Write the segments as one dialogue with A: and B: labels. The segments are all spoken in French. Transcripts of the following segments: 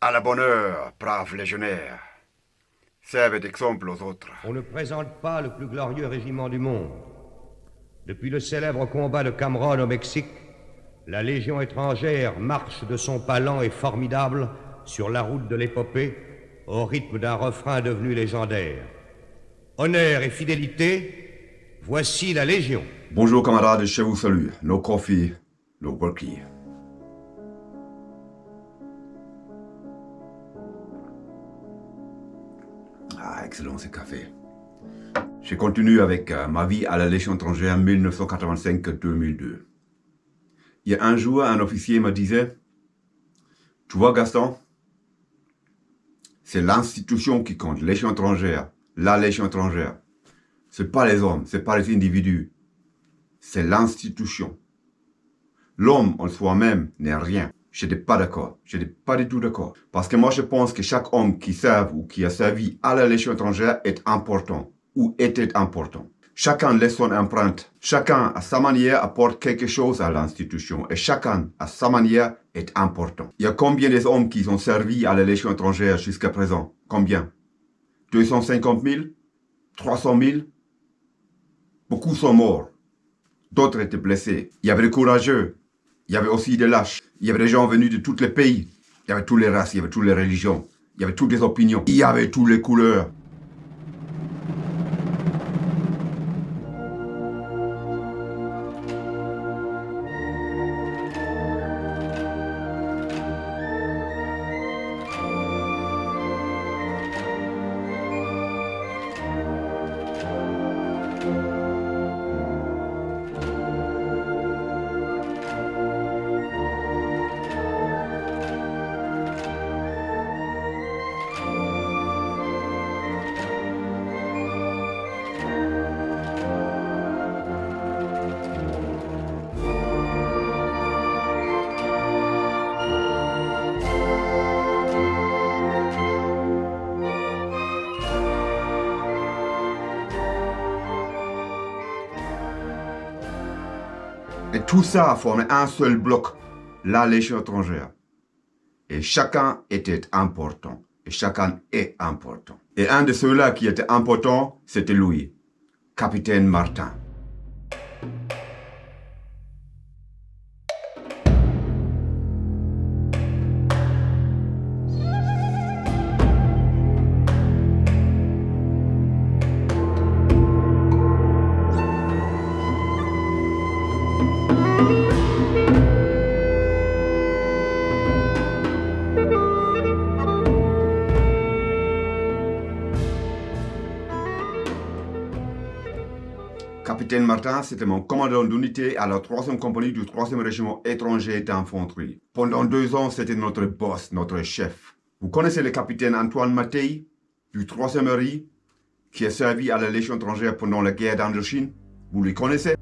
A: À la bonne heure, brave légionnaire. Servez d'exemple aux autres.
B: On ne présente pas le plus glorieux régiment du monde. Depuis le célèbre combat de Cameron au Mexique, la Légion étrangère marche de son pas lent et formidable sur la route de l'épopée au rythme d'un refrain devenu légendaire. Honneur et fidélité, voici la Légion.
A: Bonjour camarades, je vous salue. No coffee, no worky. Ah, excellent ce café. Je continue avec ma vie à la Légion étrangère 1985-2002. Il y a un jour, un officier me disait, « Tu vois Gaston, c'est l'institution qui compte, Légion étrangère, la Légion étrangère. C'est pas les hommes, c'est pas les individus, c'est l'institution. L'homme en soi-même n'est rien. » Je n'étais pas d'accord, je n'étais pas du tout d'accord. Parce que moi je pense que chaque homme qui serve ou qui a servi à la Légion étrangère est important ou était important. Chacun laisse son empreinte. Chacun, à sa manière, apporte quelque chose à l'institution. Et chacun, à sa manière, est important. Il y a combien d'hommes qui ont servi à la Légion étrangère jusqu'à présent? Combien? 250 000? 300 000? Beaucoup sont morts. D'autres étaient blessés. Il y avait des courageux. Il y avait aussi des lâches. Il y avait des gens venus de tous les pays. Il y avait toutes les races, il y avait toutes les religions. Il y avait toutes les opinions. Il y avait toutes les couleurs. Et tout ça formait un seul bloc, la Légion étrangère. Et chacun était important. Et chacun est important. Et un de ceux-là qui était important, c'était lui, Capitaine Martin. Capitaine Martin, c'était mon commandant d'unité à la 3e compagnie du 3e régiment étranger d'infanterie. Pendant 2 ans, c'était notre boss, notre chef. Vous connaissez le capitaine Antoine Mattei, du 3e RI, qui a servi à la Légion étrangère pendant la guerre d'Indochine? Vous le connaissez?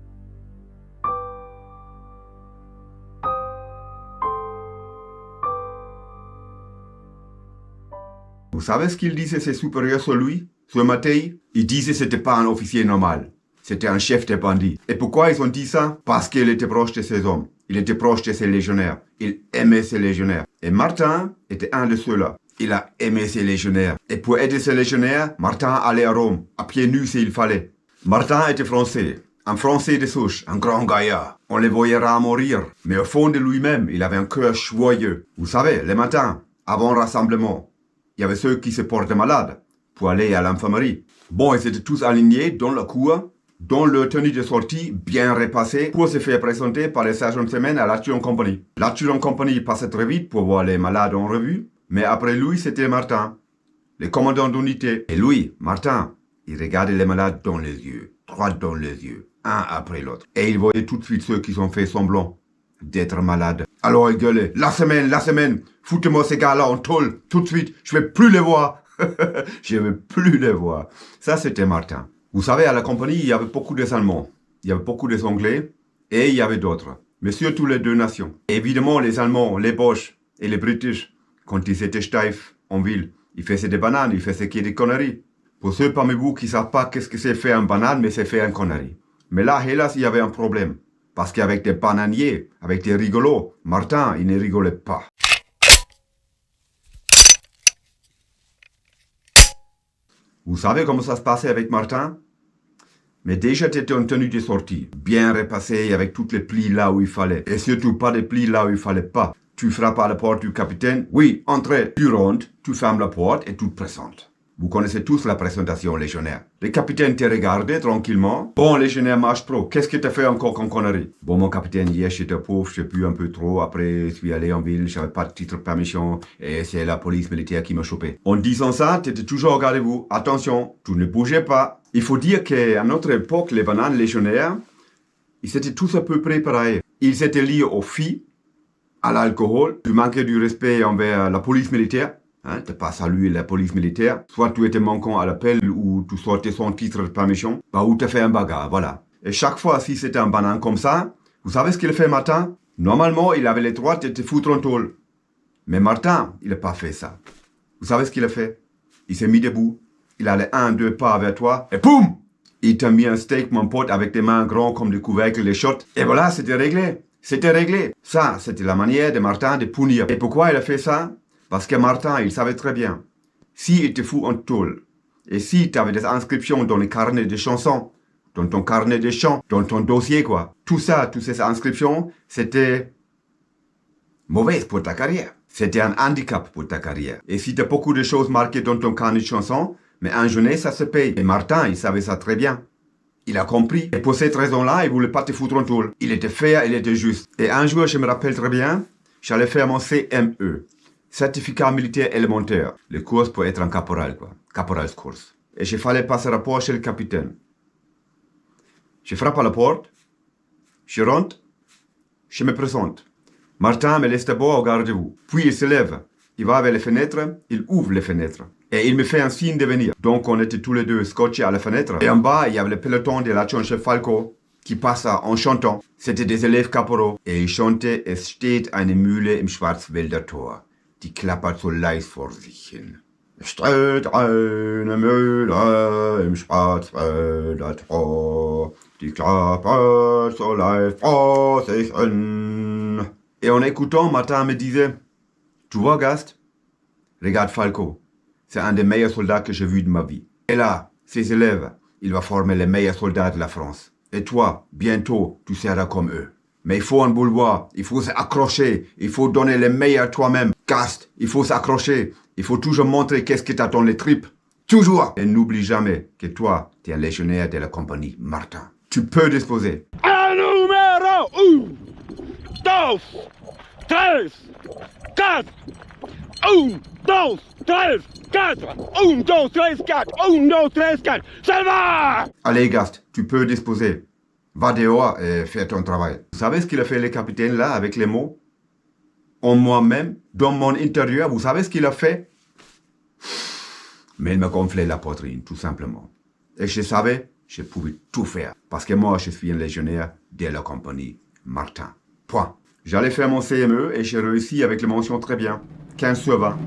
A: Vous savez ce qu'il disait ses supérieurs sur lui, sur Mattei? Il disait que ce n'était pas un officier normal. C'était un chef des bandits. Et pourquoi ils ont dit ça? Parce qu'il était proche de ses hommes. Il était proche de ses légionnaires. Il aimait ses légionnaires. Et Martin était un de ceux-là. Il a aimé ses légionnaires. Et pour aider ses légionnaires, Martin allait à Rome, à pieds nus s'il fallait. Martin était français. Un français de souche, un grand gaillard. On le voyait rarement mourir. Mais au fond de lui-même, il avait un cœur joyeux. Vous savez, les matins, avant le rassemblement, il y avait ceux qui se portaient malades pour aller à l'infirmerie. Bon, ils étaient tous alignés dans la cour, dans leur tenue de sortie bien repassée pour se faire présenter par les sergents de semaine à l'adjudant compagnie. L'adjudant compagnie passait très vite pour voir les malades en revue, mais après lui, c'était Martin, le commandant d'unité. Et lui, Martin, il regardait les malades dans les yeux, droit dans les yeux, un après l'autre. Et il voyait tout de suite ceux qui ont fait semblant d'être malades. Alors il gueulait, la semaine, foutez-moi ces gars-là en tôle, tout de suite, je ne vais plus les voir. Je ne vais plus les voir. Ça, c'était Martin. Vous savez, à la compagnie, il y avait beaucoup des Allemands, il y avait beaucoup des Anglais, et il y avait d'autres, mais surtout les 2 nations. Et évidemment, les Allemands, les Boches et les British, quand ils étaient steifs en ville, ils faisaient des bananes, ils faisaient des conneries. Pour ceux parmi vous qui ne savent pas qu'est-ce que c'est faire une banane, mais c'est faire une connerie. Mais là, hélas, il y avait un problème. Parce qu'avec des bananiers, avec des rigolos, Martin, il ne rigolait pas. Vous savez comment ça se passait avec Martin? Mais déjà, tu étais en tenue de sortie, bien repassé avec toutes les plis là où il fallait. Et surtout pas des plis là où il fallait pas. Tu frappes à la porte du capitaine. Oui, entrez. Tu rentres, tu fermes la porte et tu te présentes. Vous connaissez tous la présentation légionnaire. Le capitaine te regardait tranquillement. Bon, légionnaire marche pro, qu'est-ce que t'as fait encore comme connerie? Bon, mon capitaine, hier j'étais pauvre, j'ai bu un peu trop. Après, je suis allé en ville, j'avais pas de titre de permission. Et c'est la police militaire qui m'a chopé. En disant ça, t'étais toujours au gardez-vous. Attention, tu ne bougeais pas. Il faut dire qu'à notre époque, les bananes légionnaires, ils étaient tous à peu près pareils. Ils étaient liés aux filles, à l'alcool, tu manquais du respect envers la police militaire. Hein, t'as pas salué la police militaire. Soit tu étais manquant à l'appel ou tu sortais sans titre de permission. Ou t'as fait un bagarre, voilà. Et chaque fois, si c'était un banane comme ça, vous savez ce qu'il fait Martin? Normalement, il avait le droit de te foutre en tôle. Mais Martin, il n'a pas fait ça. Vous savez ce qu'il a fait? Il s'est mis debout. Il allait 1-2 pas vers toi. Et boum! Il t'a mis un steak, mon pote, avec des mains grands comme des couvercles de shot. Et voilà, c'était réglé. C'était réglé. Ça, c'était la manière de Martin de punir. Et pourquoi il a fait ça? Parce que Martin, il savait très bien. S'il te fout en tôle, et si tu avais des inscriptions dans les carnets de chansons, dans ton carnet de chants, dans ton dossier, quoi, tout ça, toutes ces inscriptions, c'était mauvais pour ta carrière. C'était un handicap pour ta carrière. Et si tu as beaucoup de choses marquées dans ton carnet de chansons, mais un journée, ça se paye. Et Martin, il savait ça très bien. Il a compris. Et pour cette raison-là, il voulait pas te foutre en tôle. Il était fair, il était juste. Et un jour, je me rappelle très bien, j'allais faire mon CME. Certificat militaire élémentaire. Le cours pour être un caporal, quoi. Caporal's course. Et je fallait passer rapport chez le capitaine. Je frappe à la porte. Je rentre. Je me présente. Martin me laisse d'abord au gardez-vous. Puis il se lève. Il va vers les fenêtres. Il ouvre les fenêtres. Et il me fait un signe de venir. Donc on était tous les deux scotchés à la fenêtre. Et en bas, il y avait le peloton de l'Adjutant-Chef Falco qui passa en chantant. C'était des élèves caporaux. Et ils chantaient Es steht eine Mühle im Schwarzwälder Tor. Die klappert so leis vor sich hin. Es steht eine Mühle im Schwarzwälder Tor. Die klappert so leis vor sich hin. Et en écoutant, Martin me disait, tu vois, Gast, regarde Falco. C'est un des meilleurs soldats que j'ai vu de ma vie. Et là, ses élèves, il va former les meilleurs soldats de la France. Et toi, bientôt, tu seras comme eux. Mais il faut un boulevard, il faut s'accrocher, il faut donner le meilleur toi-même. Gast, il faut s'accrocher, il faut toujours montrer qu'est-ce que t'as dans les tripes. Toujours. Et n'oublie jamais que toi, t'es un légionnaire de la compagnie Martin. Tu peux disposer.
C: A numéro 1, 2, 3, 4. 1, 2, 3, 4. 1, 2, 3, 4. 1, 2, 3, 4. Ça va!
A: Allez, Gast, tu peux disposer. Va dehors et fais ton travail. Vous savez ce qu'il a fait le capitaine là avec les mots? En moi-même, dans mon intérieur, vous savez ce qu'il a fait? Mais il m'a gonflé la poitrine, tout simplement. Et je savais, je pouvais tout faire. Parce que moi, je suis un légionnaire de la compagnie Martin. Point. J'allais faire mon CME et j'ai réussi avec les mentions très bien. 15 sur 20.